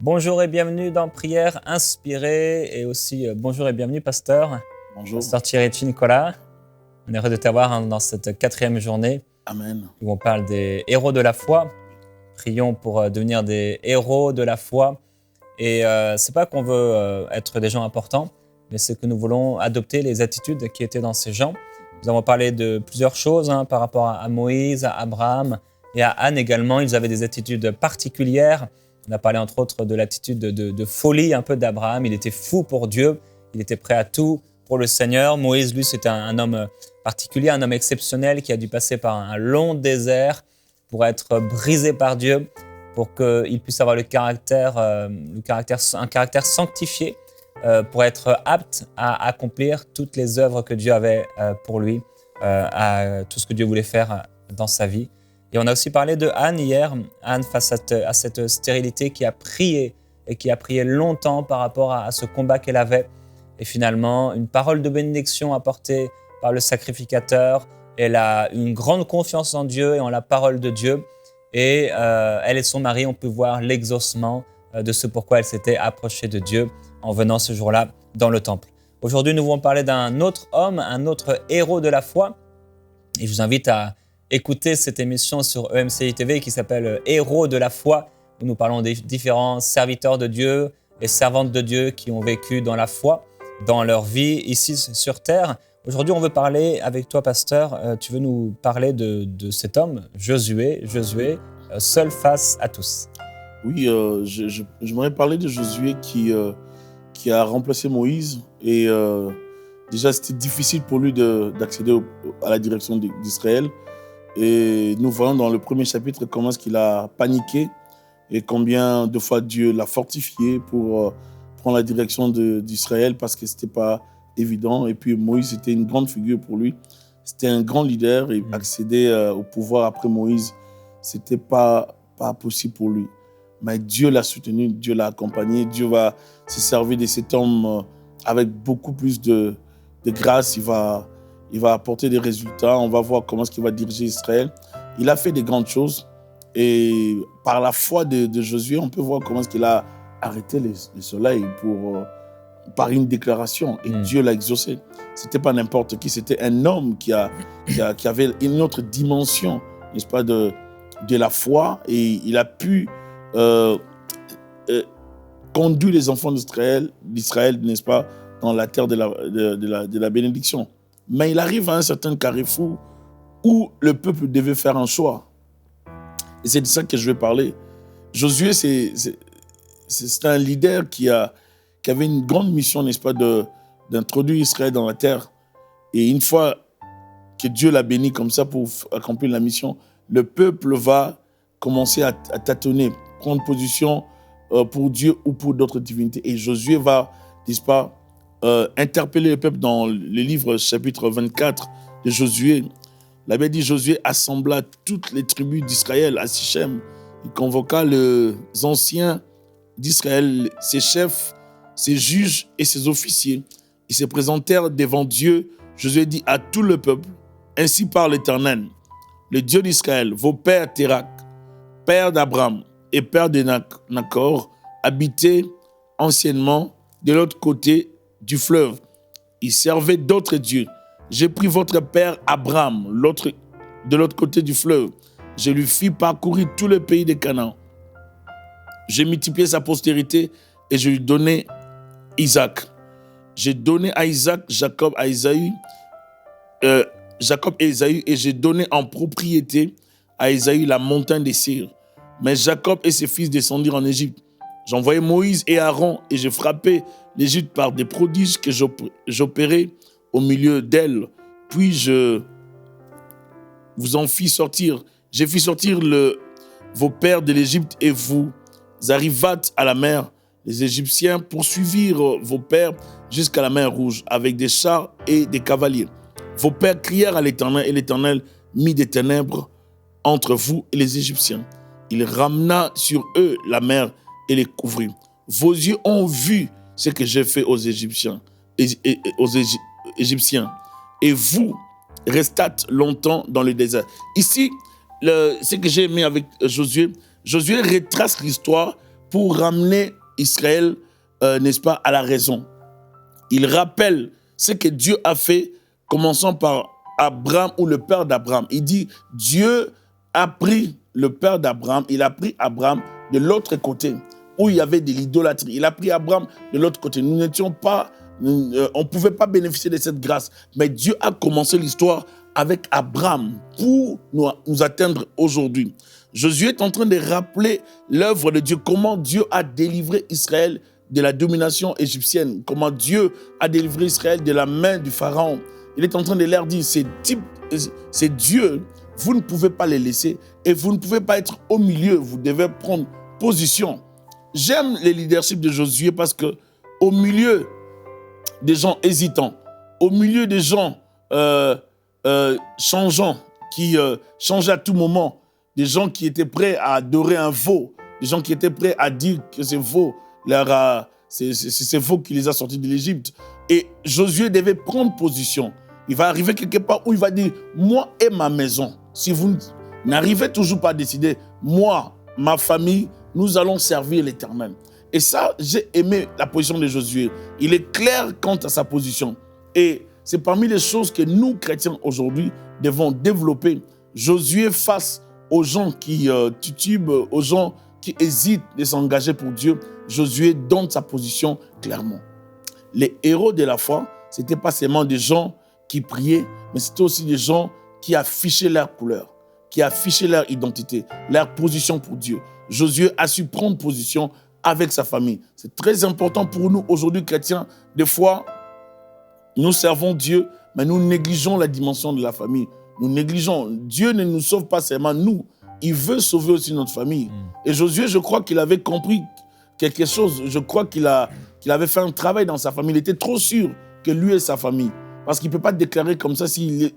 Bonjour et bienvenue dans Prière inspirée et aussi bonjour et bienvenue pasteur. Bonjour. Pasteur Thierry Nicolas. On est heureux de t'avoir dans cette 4e journée Amen. où on parle des héros de la foi. Prions pour devenir des héros de la foi. Et c'est pas qu'on veut être des gens importants, mais c'est que nous voulons adopter les attitudes qui étaient dans ces gens. Nous avons parlé de plusieurs choses par rapport à Moïse, à Abraham et à Anne également. Ils avaient des attitudes particulières. On a parlé entre autres de l'attitude de folie un peu d'Abraham. Il était fou pour Dieu, il était prêt à tout pour le Seigneur. Moïse, lui, c'était un homme particulier, un homme exceptionnel qui a dû passer par un long désert pour être brisé par Dieu, pour qu'il puisse avoir un caractère sanctifié, pour être apte à accomplir toutes les œuvres que Dieu avait pour lui, à tout ce que Dieu voulait faire dans sa vie. Et on a aussi parlé de Anne hier, Anne face à cette stérilité qui a prié et qui a prié longtemps par rapport à ce combat qu'elle avait. Et finalement, une parole de bénédiction apportée par le sacrificateur. Elle a une grande confiance en Dieu et en la parole de Dieu. Et elle et son mari ont pu voir l'exaucement de ce pourquoi elle s'était approchée de Dieu en venant ce jour-là dans le temple. Aujourd'hui, nous voulons parler d'un autre homme, un autre héros de la foi. Et je vous invite à écouter cette émission sur EMCI TV qui s'appelle Héros de la foi, où nous parlons des différents serviteurs de Dieu et servantes de Dieu qui ont vécu dans la foi, dans leur vie ici sur terre. Aujourd'hui, on veut parler avec toi, pasteur. Tu veux nous parler de cet homme, Josué, seul face à tous. Oui, j'aimerais parler de Josué qui a remplacé Moïse. Et déjà, c'était difficile pour lui d'accéder à la direction d'Israël. Et nous voyons dans le premier chapitre comment est-ce qu'il a paniqué et combien de fois Dieu l'a fortifié pour prendre la direction d'Israël parce que ce n'était pas évident. Et puis Moïse était une grande figure pour lui. C'était un grand leader et accéder au pouvoir après Moïse, ce n'était pas possible pour lui. Mais Dieu l'a soutenu, Dieu l'a accompagné. Dieu va se servir de cet homme avec beaucoup plus de grâce. Il va apporter des résultats. On va voir comment est-ce qu'il va diriger Israël. Il a fait des grandes choses. Et par la foi de Josué, on peut voir comment est-ce qu'il a arrêté le soleil par une déclaration. Et Dieu l'a exaucé. Ce n'était pas n'importe qui. C'était un homme qui avait une autre dimension, n'est-ce pas, de la foi. Et il a pu conduire les enfants d'Israël, n'est-ce pas, dans la terre de la bénédiction. Mais il arrive à un certain carrefour où le peuple devait faire un choix. Et c'est de ça que je vais parler. Josué, c'est un leader qui avait une grande mission, n'est-ce pas, d'introduire Israël dans la terre. Et une fois que Dieu l'a béni comme ça pour accomplir la mission, le peuple va commencer à tâtonner, prendre position pour Dieu ou pour d'autres divinités. Et Josué va, n'est-ce pas, interpeller le peuple dans le livre chapitre 24 de Josué. La Bible dit Josué assembla toutes les tribus d'Israël à Sichem. Il convoqua les anciens d'Israël, ses chefs, ses juges et ses officiers. Ils se présentèrent devant Dieu. Josué dit à tout le peuple, ainsi parle l'Éternel, le Dieu d'Israël, vos pères Térak, père d'Abraham et père de Nacor, habitaient anciennement de l'autre côté du fleuve. Ils servaient d'autres dieux. J'ai pris votre père Abraham, de l'autre côté du fleuve. Je lui fis parcourir tout le pays de Canaan. J'ai multiplié sa postérité et je lui donnai Isaac. J'ai donné à Isaac, Jacob et Ésaü, et j'ai donné en propriété à Ésaü la montagne des Seirs. Mais Jacob et ses fils descendirent en Égypte. J'envoyai Moïse et Aaron et je frappai l'Égypte par des prodiges que j'opérais au milieu d'elle. Puis je vous en fis sortir. J'ai fait sortir vos pères de l'Égypte et vous arrivâtes à la mer. Les Égyptiens poursuivirent vos pères jusqu'à la mer Rouge avec des chars et des cavaliers. Vos pères crièrent à l'Éternel et l'Éternel mit des ténèbres entre vous et les Égyptiens. Il ramena sur eux la mer et les couvrit. Vos yeux ont vu ce que j'ai fait aux Égyptiens. Et vous restâtes longtemps dans le désert. Ici, ce que j'ai aimé avec Josué retrace l'histoire pour ramener Israël, n'est-ce pas, à la raison. Il rappelle ce que Dieu a fait, commençant par Abraham ou le père d'Abraham. Il dit, Dieu a pris le père d'Abraham, il a pris Abraham de l'autre côté, où il y avait de l'idolâtrie. Il a pris Abraham de l'autre côté. Nous n'étions pas, on ne pouvait pas bénéficier de cette grâce. Mais Dieu a commencé l'histoire avec Abraham pour nous atteindre aujourd'hui. Josué est en train de rappeler l'œuvre de Dieu, comment Dieu a délivré Israël de la domination égyptienne, comment Dieu a délivré Israël de la main du Pharaon. Il est en train de leur dire, c'est Dieu, vous ne pouvez pas les laisser et vous ne pouvez pas être au milieu, vous devez prendre position. J'aime le leadership de Josué parce que au milieu des gens hésitants, au milieu des gens changeants, qui changeaient à tout moment, des gens qui étaient prêts à adorer un veau, des gens qui étaient prêts à dire que c'est veau, c'est veau qui les a sortis de l'Égypte. Et Josué devait prendre position. Il va arriver quelque part où il va dire, moi et ma maison, si vous n'arrivez toujours pas à décider, moi, ma famille, nous allons servir l'Éternel. Et ça, j'ai aimé la position de Josué. Il est clair quant à sa position. Et c'est parmi les choses que nous, chrétiens, aujourd'hui, devons développer. Josué face aux gens qui titubent, aux gens qui hésitent de s'engager pour Dieu, Josué donne sa position clairement. Les héros de la foi, ce n'étaient pas seulement des gens qui priaient, mais c'était aussi des gens qui affichaient leur couleur, qui affichaient leur identité, leur position pour Dieu. Josué a su prendre position avec sa famille. C'est très important pour nous aujourd'hui, chrétiens. Des fois, nous servons Dieu, mais nous négligeons la dimension de la famille. Nous négligeons. Dieu ne nous sauve pas seulement nous. Il veut sauver aussi notre famille. Et Josué, je crois qu'il avait compris quelque chose. Je crois qu'il avait fait un travail dans sa famille. Il était trop sûr que lui et sa famille. Parce qu'il ne peut pas déclarer comme ça s'il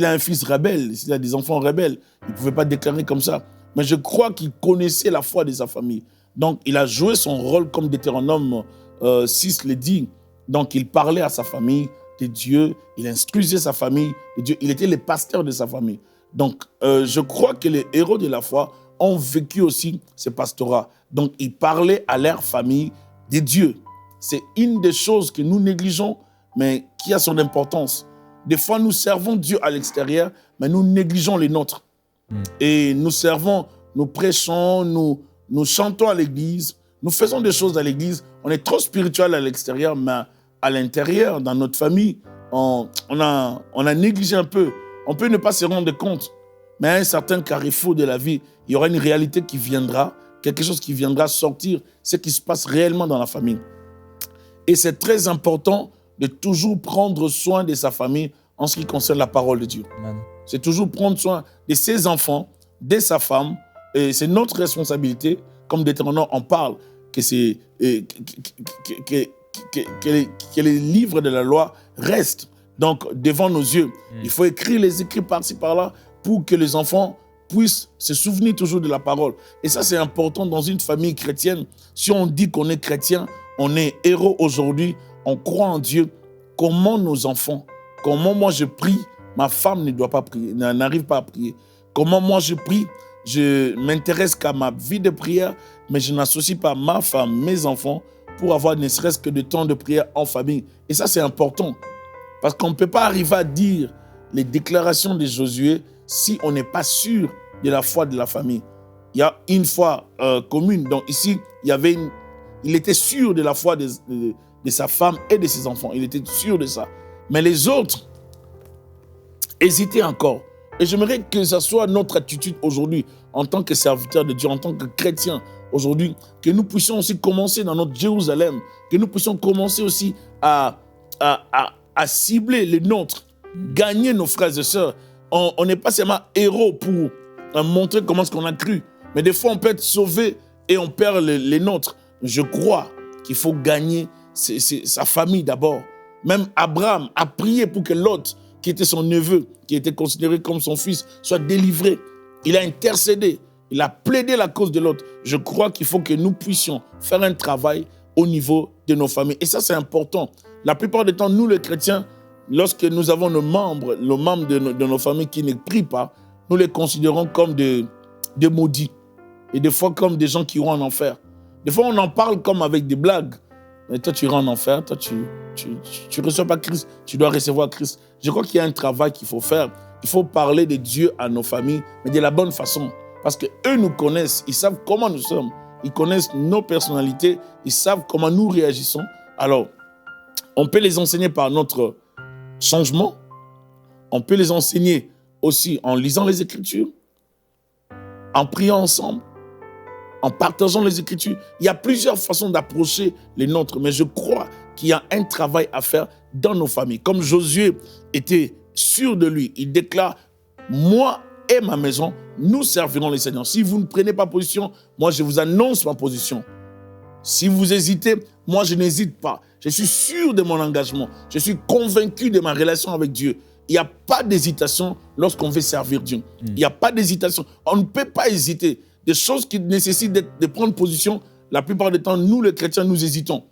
a un fils rebelle, s'il a des enfants rebelles. Il ne pouvait pas déclarer comme ça. Mais je crois qu'il connaissait la foi de sa famille. Donc, il a joué son rôle comme Deutéronome 6 le dit. Donc, il parlait à sa famille de Dieu. Il instruisait sa famille de Dieu. Il était le pasteur de sa famille. Donc, je crois que les héros de la foi ont vécu aussi ce pastorat. Donc, ils parlaient à leur famille de Dieu. C'est une des choses que nous négligeons, mais qui a son importance. Des fois, nous servons Dieu à l'extérieur, mais nous négligeons les nôtres. Et nous servons, nous prêchons, nous chantons à l'église, nous faisons des choses à l'église. On est trop spirituel à l'extérieur, mais à l'intérieur, dans notre famille, on a négligé un peu. On peut ne pas se rendre compte, mais à un certain carrefour de la vie, il y aura une réalité qui viendra, quelque chose qui viendra sortir, ce qui se passe réellement dans la famille. Et c'est très important de toujours prendre soin de sa famille en ce qui concerne la parole de Dieu. Amen. C'est toujours prendre soin de ses enfants, de sa femme. Et c'est notre responsabilité, comme Deutéronome en parle, que les livres de la loi restent donc devant nos yeux. Il faut écrire les écrits par-ci, par-là, pour que les enfants puissent se souvenir toujours de la parole. Et ça, c'est important dans une famille chrétienne. Si on dit qu'on est chrétien, on est héros aujourd'hui, on croit en Dieu. Comment nos enfants, comment moi je prie, ma femme ne doit pas prier, n'arrive pas à prier. Comment moi je prie, je m'intéresse qu'à ma vie de prière, mais je n'associe pas ma femme, mes enfants, pour avoir ne serait-ce que de temps de prière en famille. Et ça, c'est important. Parce qu'on ne peut pas arriver à dire les déclarations de Josué si on n'est pas sûr de la foi de la famille. Il y a une foi commune. Donc ici, il était sûr de la foi de sa femme et de ses enfants. Il était sûr de ça. Mais les autres hésitaient encore. Et j'aimerais que ce soit notre attitude aujourd'hui, en tant que serviteur de Dieu, en tant que chrétien aujourd'hui, que nous puissions aussi commencer dans notre Jérusalem, que nous puissions commencer aussi à cibler les nôtres, gagner nos frères et sœurs. On n'est pas seulement héros pour montrer comment est-ce qu'on a cru, mais des fois on peut être sauvé et on perd les nôtres. Je crois qu'il faut gagner sa famille d'abord. Même Abraham a prié pour que Lot, qui était son neveu, qui était considéré comme son fils, soit délivré. Il a intercédé, il a plaidé la cause de Lot. Je crois qu'il faut que nous puissions faire un travail au niveau de nos familles. Et ça, c'est important. La plupart du temps, nous, les chrétiens, lorsque nous avons nos membres de nos familles qui ne prient pas, nous les considérons comme des maudits. Et des fois, comme des gens qui iront en enfer. Des fois, on en parle comme avec des blagues. Mais toi, tu iras en enfer, toi, tu ne reçois pas Christ, tu dois recevoir Christ. Je crois qu'il y a un travail qu'il faut faire. Il faut parler de Dieu à nos familles, mais de la bonne façon. Parce qu'eux nous connaissent, ils savent comment nous sommes. Ils connaissent nos personnalités, ils savent comment nous réagissons. Alors, on peut les enseigner par notre changement. On peut les enseigner aussi en lisant les Écritures, en priant ensemble, en partageant les Écritures. Il y a plusieurs façons d'approcher les nôtres, mais je crois qu'il y a un travail à faire dans nos familles. Comme Josué était sûr de lui, il déclare « Moi et ma maison, nous servirons les Seigneurs. Si vous ne prenez pas position, moi je vous annonce ma position. Si vous hésitez, moi je n'hésite pas. Je suis sûr de mon engagement. Je suis convaincu de ma relation avec Dieu. Il n'y a pas d'hésitation lorsqu'on veut servir Dieu. Il n'y a pas d'hésitation. On ne peut pas hésiter. Des choses qui nécessitent de prendre position, la plupart du temps, nous les chrétiens, nous hésitons.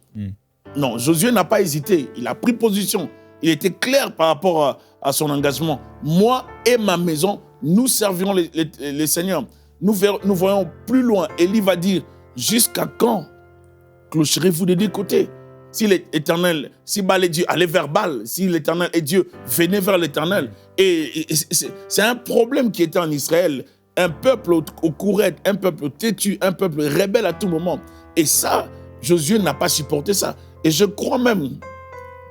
Non, Josué n'a pas hésité. Il a pris position. Il était clair par rapport à son engagement. Moi et ma maison, nous servirons les Seigneurs. Nous voyons plus loin. Élie va dire, jusqu'à quand clocherez-vous des deux côtés? Si l'Éternel, si Baal est Dieu, allez vers Baal. Si l'Éternel est Dieu, venez vers l'Éternel. Et c'est un problème qui était en Israël. Un peuple au courette, un peuple têtu, un peuple rebelle à tout moment. Et ça, Josué n'a pas supporté ça. Et je crois même,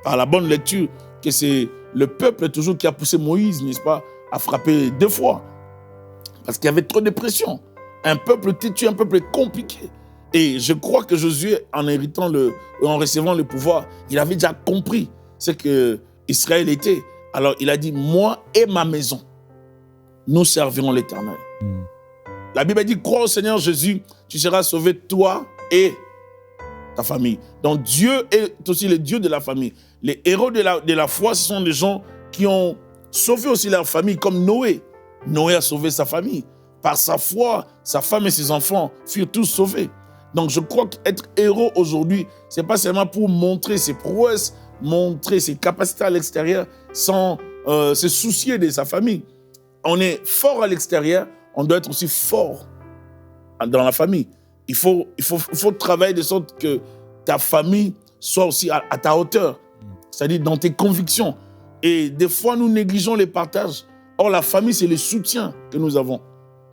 par la bonne lecture, que c'est le peuple toujours qui a poussé Moïse, n'est-ce pas, à frapper 2 fois. Parce qu'il y avait trop de pression. Un peuple têtu, un peuple compliqué. Et je crois que Josué, en recevant le pouvoir, il avait déjà compris ce que Israël était. Alors il a dit, moi et ma maison, nous servirons l'Éternel. La Bible dit, crois au Seigneur Jésus, tu seras sauvé, toi et ta famille. Donc Dieu est aussi le Dieu de la famille. Les héros de la foi, ce sont des gens qui ont sauvé aussi leur famille, comme Noé. Noé a sauvé sa famille. Par sa foi, sa femme et ses enfants furent tous sauvés. Donc je crois qu'être héros aujourd'hui, ce n'est pas seulement pour montrer ses prouesses, montrer ses capacités à l'extérieur, sans se soucier de sa famille. On est fort à l'extérieur, on doit être aussi fort dans la famille. Il faut travailler de sorte que ta famille soit aussi à ta hauteur, c'est-à-dire dans tes convictions. Et des fois, nous négligeons les partages. Or, la famille, c'est le soutien que nous avons.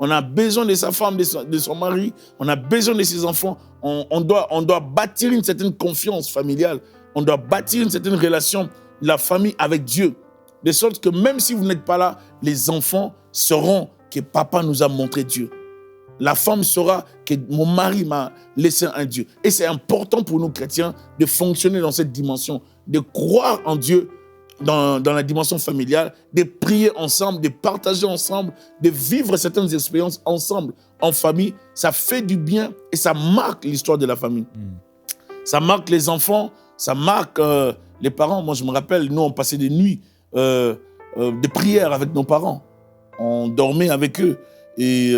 On a besoin de sa femme, de son mari, on a besoin de ses enfants. On doit bâtir une certaine confiance familiale. On doit bâtir une certaine relation de la famille avec Dieu. De sorte que même si vous n'êtes pas là, les enfants sauront que papa nous a montré Dieu. La femme saura que mon mari m'a laissé un Dieu. Et c'est important pour nous chrétiens de fonctionner dans cette dimension, de croire en Dieu dans la dimension familiale, de prier ensemble, de partager ensemble, de vivre certaines expériences ensemble, en famille. Ça fait du bien et ça marque l'histoire de la famille. Ça marque les enfants, ça marque les parents. Moi, je me rappelle, nous, on passait des nuits de prière avec nos parents. On dormait avec eux. Et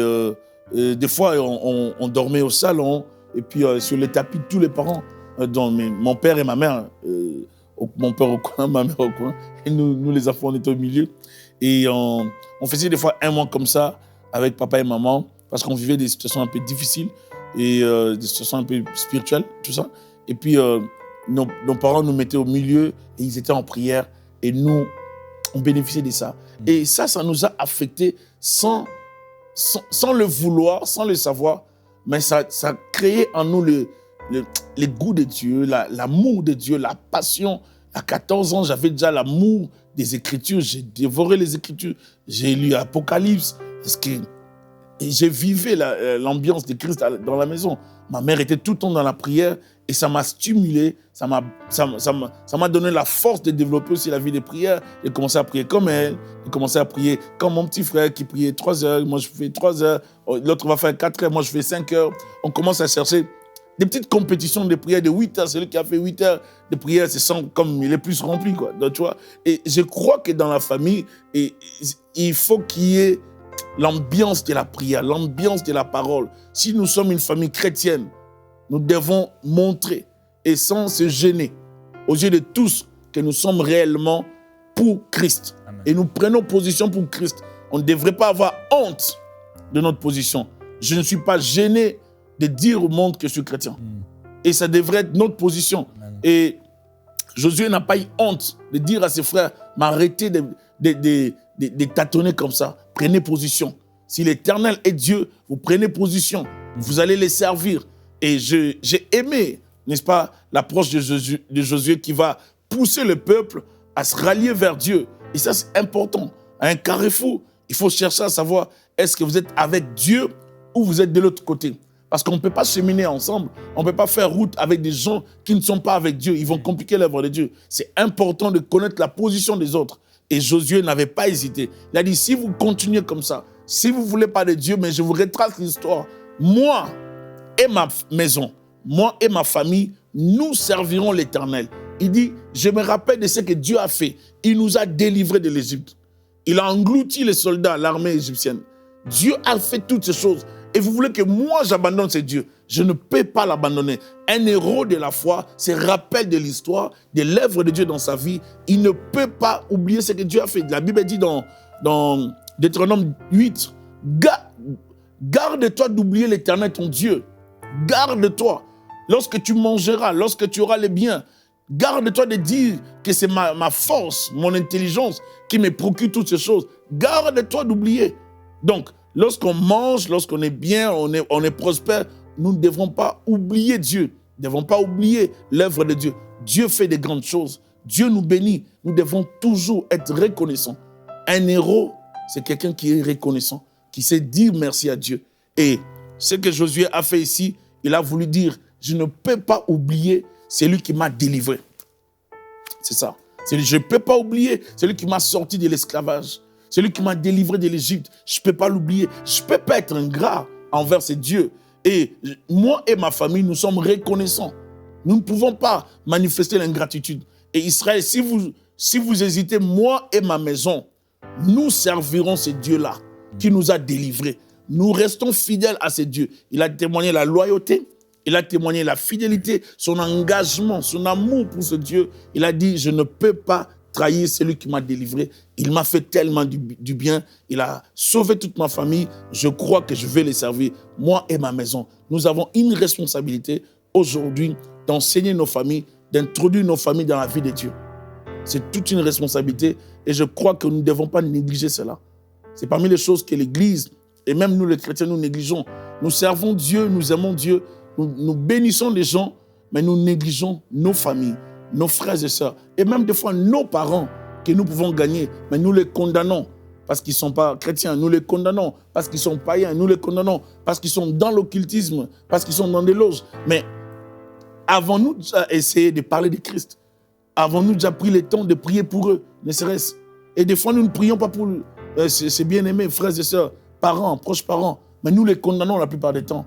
des fois, on dormait au salon. Et puis, sur les tapis, tous les parents, mon père et ma mère, mon père au coin, ma mère au coin. Et nous, les enfants, on était au milieu. Et on faisait des fois un mois comme ça, avec papa et maman, parce qu'on vivait des situations un peu difficiles, et des situations un peu spirituelles, tout ça. Et puis, nos parents nous mettaient au milieu, et ils étaient en prière. Et nous, on bénéficiait de ça. Et ça nous a affectés sans le vouloir, sans le savoir, mais ça créait en nous le goût de Dieu, l'amour de Dieu, la passion. À 14 ans, j'avais déjà l'amour des Écritures. J'ai dévoré les Écritures. J'ai lu Apocalypse. Parce que j'ai vécu l'ambiance de Christ dans la maison. Ma mère était tout le temps dans la prière et ça m'a stimulé. Ça m'a donné la force de développer aussi la vie de prière. J'ai commencé à prier comme elle. J'ai commencé à prier comme mon petit frère qui priait 3 heures. Moi, je fais 3 heures. L'autre va faire 4 heures. Moi, je fais 5 heures. On commence à chercher des petites compétitions de prière de 8 heures. Celui qui a fait 8 heures de prière se sent comme il est plus rempli, quoi. Donc, tu vois. Et je crois que dans la famille, il faut qu'il y ait l'ambiance de la prière, l'ambiance de la parole. Si nous sommes une famille chrétienne, nous devons montrer, et sans se gêner, aux yeux de tous, que nous sommes réellement pour Christ. Amen. Et nous prenons position pour Christ. On ne devrait pas avoir honte de notre position. Je ne suis pas gêné de dire au monde que je suis chrétien. Et ça devrait être notre position. Amen. Et Josué n'a pas eu honte de dire à ses frères, mais arrêtez de tâtonner comme ça. Prenez position. Si l'Éternel est Dieu, vous prenez position. Vous allez les servir. Et j'ai aimé, n'est-ce pas, l'approche de Josué qui va pousser le peuple à se rallier vers Dieu. Et ça, c'est important. À un carrefour, il faut chercher à savoir, est-ce que vous êtes avec Dieu ou vous êtes de l'autre côté? Parce qu'on ne peut pas cheminer ensemble, on ne peut pas faire route avec des gens qui ne sont pas avec Dieu. Ils vont compliquer l'œuvre de Dieu. C'est important de connaître la position des autres. Et Josué n'avait pas hésité. Il a dit, si vous continuez comme ça, si vous ne voulez pas de Dieu, mais je vous retrace l'histoire, moi et ma maison, moi et ma famille, nous servirons l'Éternel. Il dit, je me rappelle de ce que Dieu a fait. Il nous a délivrés de l'Égypte. Il a englouti les soldats, l'armée égyptienne. Dieu a fait toutes ces choses. Et vous voulez que moi, j'abandonne ce Dieu? Je ne peux pas l'abandonner. Un héros de la foi se rappelle de l'histoire, de l'œuvre de Dieu dans sa vie. Il ne peut pas oublier ce que Dieu a fait. La Bible dit dans Deutéronome 8, garde-toi d'oublier l'Éternel, ton Dieu. Garde-toi. Lorsque tu mangeras, lorsque tu auras les biens, garde-toi de dire que c'est ma force, mon intelligence qui me procure toutes ces choses. Garde-toi d'oublier. Donc, lorsqu'on mange, lorsqu'on est bien, on est prospère, nous ne devrons pas oublier Dieu. Nous ne devons pas oublier l'œuvre de Dieu. Dieu fait de grandes choses. Dieu nous bénit. Nous devons toujours être reconnaissants. Un héros, c'est quelqu'un qui est reconnaissant, qui sait dire merci à Dieu. Et ce que Josué a fait ici, il a voulu dire, je ne peux pas oublier celui qui m'a délivré. C'est ça. Je ne peux pas oublier celui qui m'a sorti de l'esclavage. Celui qui m'a délivré de l'Égypte. Je ne peux pas l'oublier. Je ne peux pas être ingrat envers ce Dieu. Et moi et ma famille, nous sommes reconnaissants. Nous ne pouvons pas manifester l'ingratitude. Et Israël, si vous hésitez, moi et ma maison, nous servirons ce Dieu-là qui nous a délivrés. Nous restons fidèles à ce Dieu. Il a témoigné la loyauté, il a témoigné la fidélité, son engagement, son amour pour ce Dieu. Il a dit, je ne peux pas trahir celui qui m'a délivré. Il m'a fait tellement du bien. Il a sauvé toute ma famille. Je crois que je vais les servir, moi et ma maison. Nous avons une responsabilité aujourd'hui d'enseigner nos familles, d'introduire nos familles dans la vie de Dieu. C'est toute une responsabilité et je crois que nous ne devons pas négliger cela. C'est parmi les choses que l'Église, et même nous les chrétiens, nous négligeons. Nous servons Dieu, nous aimons Dieu, nous bénissons les gens, mais nous négligeons nos familles, nos frères et sœurs, et même des fois nos parents que nous pouvons gagner, mais nous les condamnons parce qu'ils ne sont pas chrétiens, nous les condamnons parce qu'ils sont païens, nous les condamnons parce qu'ils sont dans l'occultisme, parce qu'ils sont dans des loges. Mais avons-nous déjà essayé de parler de Christ? Avons-nous déjà pris le temps de prier pour eux, ne serait-ce? Et des fois, nous ne prions pas pour ces bien-aimés, frères et sœurs, parents, proches parents, mais nous les condamnons la plupart des temps.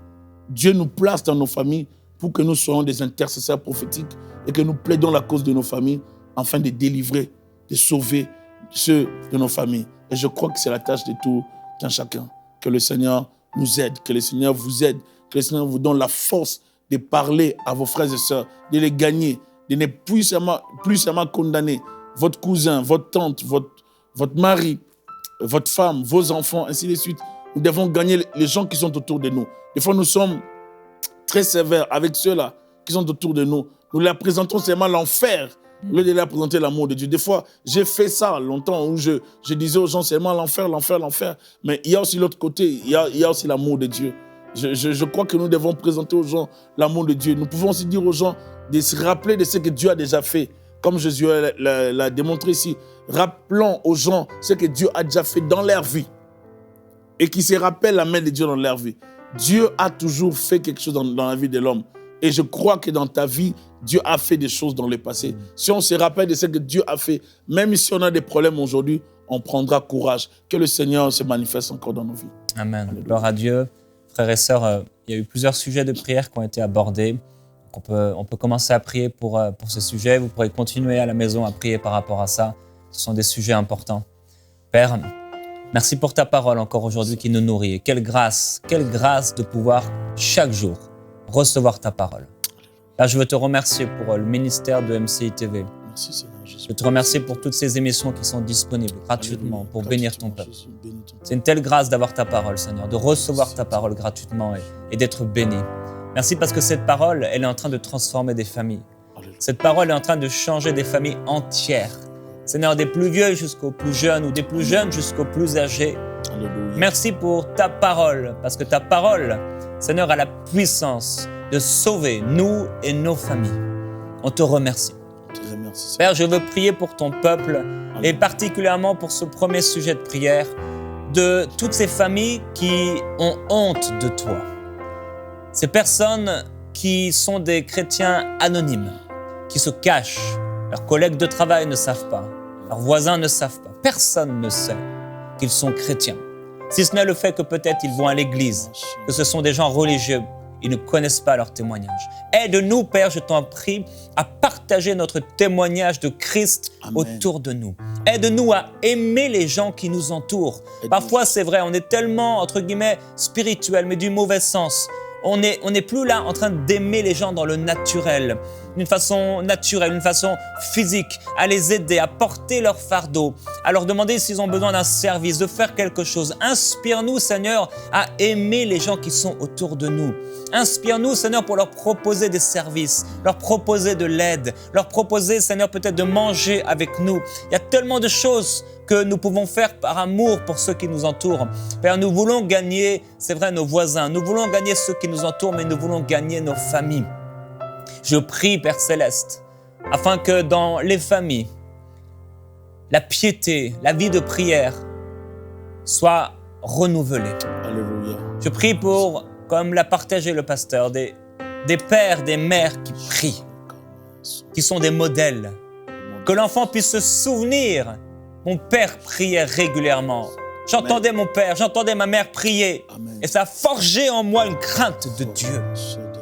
Dieu nous place dans nos familles pour que nous soyons des intercesseurs prophétiques et que nous plaidons la cause de nos familles afin de délivrer, de sauver ceux de nos familles. Et je crois que c'est la tâche de tout un chacun. Que le Seigneur nous aide, que le Seigneur vous aide, que le Seigneur vous donne la force de parler à vos frères et sœurs, de les gagner, de ne plus seulement condamner votre cousin, votre tante, votre mari, votre femme, vos enfants, ainsi de suite. Nous devons gagner les gens qui sont autour de nous. Des fois, nous sommes très sévères avec ceux-là qui sont autour de nous. Nous leur présentons seulement l'enfer au lieu de leur présenter l'amour de Dieu. Des fois, j'ai fait ça longtemps où je disais aux gens seulement l'enfer, l'enfer, l'enfer. Mais il y a aussi l'autre côté, il y a aussi l'amour de Dieu. Je crois que nous devons présenter aux gens l'amour de Dieu. Nous pouvons aussi dire aux gens de se rappeler de ce que Dieu a déjà fait. Comme Jésus l'a démontré ici. Rappelons aux gens ce que Dieu a déjà fait dans leur vie. Et qui se rappellent la main de Dieu dans leur vie. Dieu a toujours fait quelque chose dans la vie de l'homme. Et je crois que dans ta vie, Dieu a fait des choses dans le passé. Si on se rappelle de ce que Dieu a fait, même si on a des problèmes aujourd'hui, on prendra courage. Que le Seigneur se manifeste encore dans nos vies. Amen. Alléluia. Gloire à Dieu. Frères et sœurs, il y a eu plusieurs sujets de prière qui ont été abordés. On peut commencer à prier pour ce sujet. Vous pourrez continuer à la maison à prier par rapport à ça. Ce sont des sujets importants. Père, merci pour ta parole encore aujourd'hui qui nous nourrit. Et quelle grâce de pouvoir chaque jour recevoir ta parole. Là, je veux te remercier pour le ministère de MCI TV. Merci Seigneur Jésus. Je veux te remercier pour toutes ces émissions qui sont disponibles gratuitement pour bénir ton peuple. C'est une telle grâce d'avoir ta parole, Seigneur, de recevoir ta parole gratuitement et d'être béni. Merci parce que cette parole, elle est en train de transformer des familles. Alléluia. Cette parole est en train de changer des familles entières. Seigneur, des plus vieux jusqu'aux plus jeunes ou des plus jeunes jusqu'aux plus âgés. Alléluia. Merci pour ta parole, parce que ta parole, Seigneur, a la puissance de sauver nous et nos familles. On te remercie. Je te remercie. Père, je veux prier pour ton peuple et particulièrement pour ce premier sujet de prière de toutes ces familles qui ont honte de toi. Ces personnes qui sont des chrétiens anonymes, qui se cachent. Leurs collègues de travail ne savent pas, leurs voisins ne savent pas. Personne ne sait qu'ils sont chrétiens. Si ce n'est le fait que peut-être ils vont à l'église, que ce sont des gens religieux, ils ne connaissent pas leur témoignage. Aide-nous, Père, je t'en prie, à partager notre témoignage de Christ Amen. autour de nous. Aide-nous à aimer les gens qui nous entourent. Parfois, c'est vrai, on est tellement, entre guillemets, spirituel, mais du mauvais sens. On n'est plus là en train d'aimer les gens dans le naturel, d'une façon naturelle, d'une façon physique, à les aider, à porter leur fardeau, à leur demander s'ils ont besoin d'un service, de faire quelque chose. Inspire-nous, Seigneur, à aimer les gens qui sont autour de nous. Inspire-nous, Seigneur, pour leur proposer des services, leur proposer de l'aide, leur proposer, Seigneur, peut-être de manger avec nous. Il y a tellement de choses que nous pouvons faire par amour pour ceux qui nous entourent. Père, nous voulons gagner, c'est vrai, nos voisins, nous voulons gagner ceux qui nous entourent, mais nous voulons gagner nos familles. Je prie, Père Céleste, afin que dans les familles, la piété, la vie de prière soit renouvelée. Alléluia. Je prie pour, comme l'a partagé le pasteur, des pères, des mères qui prient, qui sont des modèles, que l'enfant puisse se souvenir. Mon père priait régulièrement. J'entendais mon père, j'entendais ma mère prier. Amen. Et ça a forgé en moi une crainte de Dieu.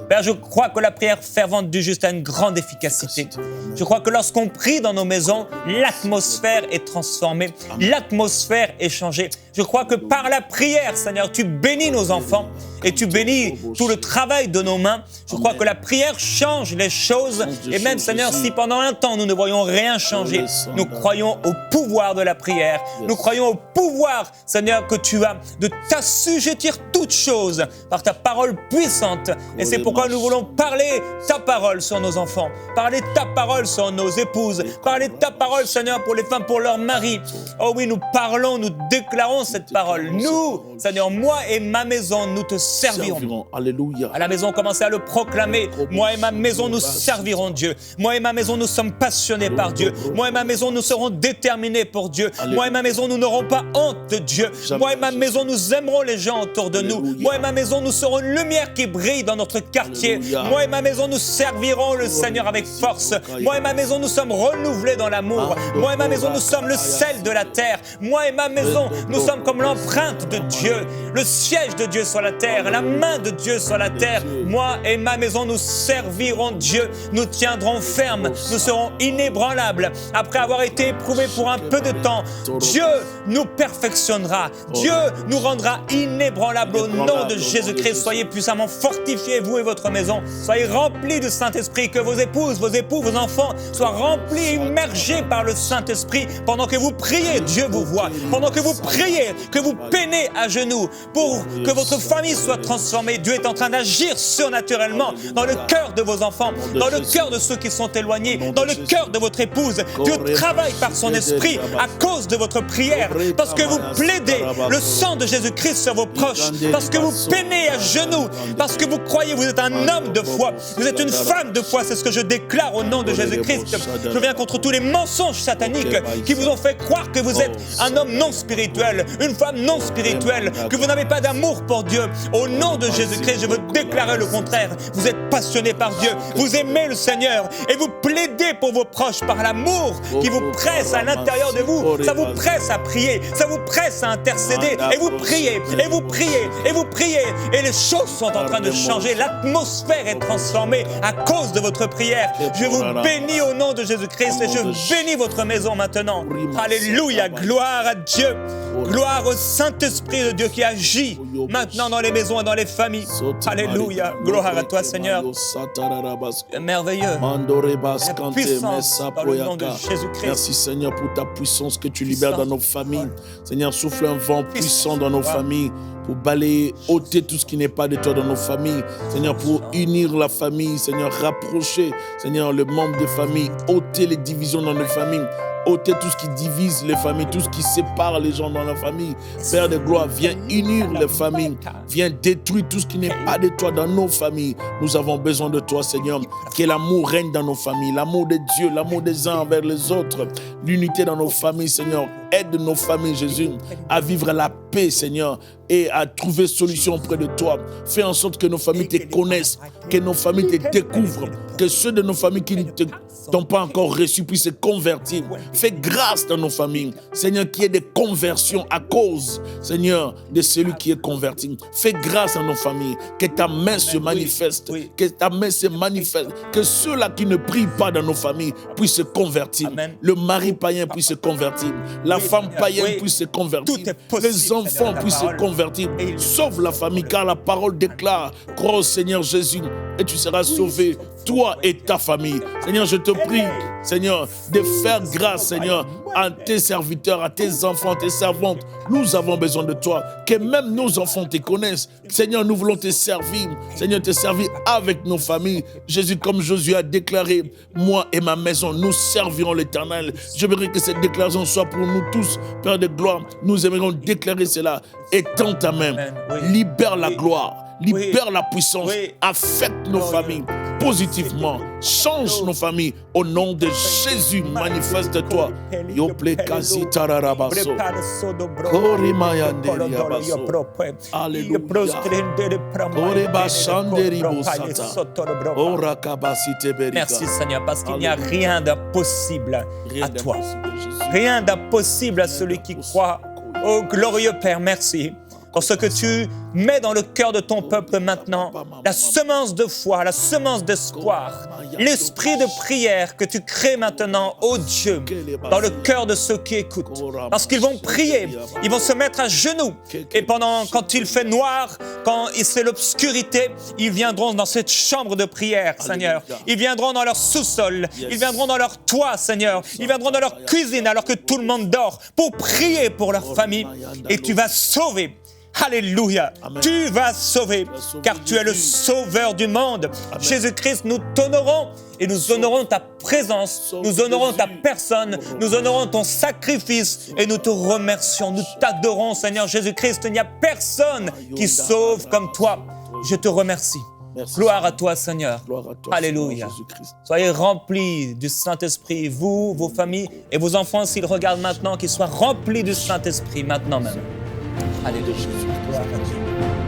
Père, je crois que la prière fervente du juste a une grande efficacité. Je crois que lorsqu'on prie dans nos maisons, l'atmosphère est transformée, l'atmosphère est changée. Je crois que par la prière, Seigneur, tu bénis nos enfants et tu bénis tout le travail de nos mains. Je crois que la prière change les choses. Et même, Seigneur, si pendant un temps nous ne voyons rien changer, nous croyons au pouvoir de la prière. Nous croyons au pouvoir, Seigneur, que tu as de t'assujettir toutes choses par ta parole puissante. Et c'est pourquoi nous voulons parler ta parole sur nos enfants, parler ta parole sur nos épouses, parler ta parole, Seigneur, pour les femmes, pour leurs maris. Oh oui, nous parlons, nous déclarons cette parole. Nous, Seigneur, moi et ma maison, nous te servirons. Alléluia. À la maison, commencez à le proclamer. Moi et ma maison, nous servirons Dieu. Moi et ma maison, nous sommes passionnés par Dieu. Moi et ma maison, nous serons déterminés pour Dieu. Moi et ma maison, nous n'aurons pas honte de Dieu. Moi et ma maison, nous aimerons les gens autour de nous. Moi et ma maison, nous serons une lumière qui brille dans notre quartier. Moi et ma maison, nous servirons le Seigneur avec force. Moi et ma maison, nous sommes renouvelés dans l'amour. Moi et ma maison, nous sommes le sel de la terre. Moi et ma maison, nous sommes comme l'empreinte de Dieu, le siège de Dieu sur la terre, la main de Dieu sur la terre. Moi et ma maison, nous servirons Dieu. Nous tiendrons ferme. Nous serons inébranlables. Après avoir été éprouvés pour un peu de temps, Dieu nous perfectionnera. Dieu nous rendra inébranlables au nom de Jésus-Christ. Soyez puissamment fortifiés, vous et votre maison. Soyez remplis du Saint-Esprit. Que vos épouses, vos époux, vos enfants soient remplis, immergés par le Saint-Esprit. Pendant que vous priez, Dieu vous voit. Pendant que vous priez, que vous peinez à genoux pour que votre famille soit transformée. Dieu est en train d'agir surnaturellement dans le cœur de vos enfants, dans le cœur de ceux qui sont éloignés, dans le cœur de votre épouse. Dieu travaille par son esprit à cause de votre prière, parce que vous plaidez le sang de Jésus-Christ sur vos proches, parce que vous peinez à genoux, parce que vous croyez, vous êtes un homme de foi, vous êtes une femme de foi. C'est ce que je déclare au nom de Jésus-Christ. Je viens contre tous les mensonges sataniques qui vous ont fait croire que vous êtes un homme non spirituel, une femme non spirituelle, que vous n'avez pas d'amour pour Dieu. Au nom de Jésus-Christ, je veux déclarer le contraire. Vous êtes passionné par Dieu, vous aimez le Seigneur et vous plaidez pour vos proches par l'amour qui vous presse à l'intérieur de vous. Ça vous presse à prier, ça vous presse à intercéder et vous priez, et vous priez, et vous priez et les choses sont en train de changer. L'atmosphère est transformée à cause de votre prière. Je vous bénis au nom de Jésus-Christ et je bénis votre maison maintenant. Alléluia, gloire à Dieu, gloire au Saint-Esprit de Dieu qui agit maintenant dans les maisons et dans les familles. Alléluia. Gloire à toi, Seigneur. Tu es merveilleux. La puissance dans le nom de Jésus-Christ. Merci, Seigneur, pour ta puissance que tu libères dans nos familles. Seigneur, souffle un vent puissant dans nos familles pour balayer, ôter tout ce qui n'est pas de toi dans nos familles. Seigneur, pour unir la famille. Seigneur, rapprocher, Seigneur, le membre des familles. Ôter les divisions dans nos familles. Ôter tout ce qui divise les familles, tout ce qui sépare les gens dans la famille. Père de gloire, viens unir les familles. Viens détruire tout ce qui n'est pas de toi dans nos familles. Nous avons besoin de toi, Seigneur. Que l'amour règne dans nos familles. L'amour de Dieu, l'amour des uns envers les autres. L'unité dans nos familles, Seigneur. Aide nos familles, Jésus, à vivre la paix, Seigneur, et à trouver solution auprès de toi. Fais en sorte que nos familles te connaissent, que nos familles te découvrent, que ceux de nos familles qui ne t'ont pas encore reçu puissent se convertir. Fais grâce dans nos familles, Seigneur, qu'il y ait des conversions à cause, Seigneur, de celui qui est converti. Fais grâce à nos familles, que ta main se manifeste, que ta main se manifeste, que ceux-là qui ne prient pas dans nos familles puissent se convertir. Le mari païen puisse se convertir. La femme païenne puisse se convertir. Les enfants puissent se convertir. Sauve la famille, car la parole déclare: crois au Seigneur Jésus et tu seras sauvé, toi et ta famille. Seigneur, je te prie, Seigneur, de faire grâce, Seigneur, à tes serviteurs, à tes enfants, tes servantes. Nous avons besoin de toi. Que même nos enfants te connaissent. Seigneur, nous voulons te servir. Seigneur, te servir avec nos familles. Jésus, comme Josué a déclaré: moi et ma maison, nous servirons l'Éternel. Je voudrais que cette déclaration soit pour nous tous, Père de gloire. Nous aimerions déclarer cela. Étends ta main. Libère la gloire. Libère la puissance. Affecte nos familles positivement. Change nos familles. Au nom de Jésus, manifeste-toi. Yople kasi tararabaso. Alléluia. Merci, Seigneur, parce qu'il n'y a rien d'impossible à toi. Rien d'impossible à celui qui croit. Oh glorieux Père, merci pour ce que tu mets dans le cœur de ton peuple maintenant, la semence de foi, la semence d'espoir, l'esprit de prière que tu crées maintenant, ô Dieu, dans le cœur de ceux qui écoutent. Parce qu'ils vont prier, ils vont se mettre à genoux, et quand il fait noir, quand c'est l'obscurité, ils viendront dans cette chambre de prière, Seigneur. Ils viendront dans leur sous-sol, ils viendront dans leur toit, Seigneur. Ils viendront dans leur cuisine alors que tout le monde dort, pour prier pour leur famille, et tu vas sauver. Alléluia. Amen. Tu vas sauver, car tu es le sauveur du monde. Jésus-Christ, nous t'honorons et nous honorons ta présence, nous honorons ta personne, nous honorons ton sacrifice et nous te remercions, nous t'adorons, Seigneur Jésus-Christ. Il n'y a personne qui sauve comme toi. Je te remercie. Merci, Gloire à toi, Seigneur. Gloire à toi, Alléluia. Seigneur Jésus-Christ. Soyez remplis du Saint-Esprit, vous, vos familles et vos enfants, s'ils regardent maintenant, qu'ils soient remplis du Saint-Esprit maintenant même. Alléluia. Gloire à Dieu.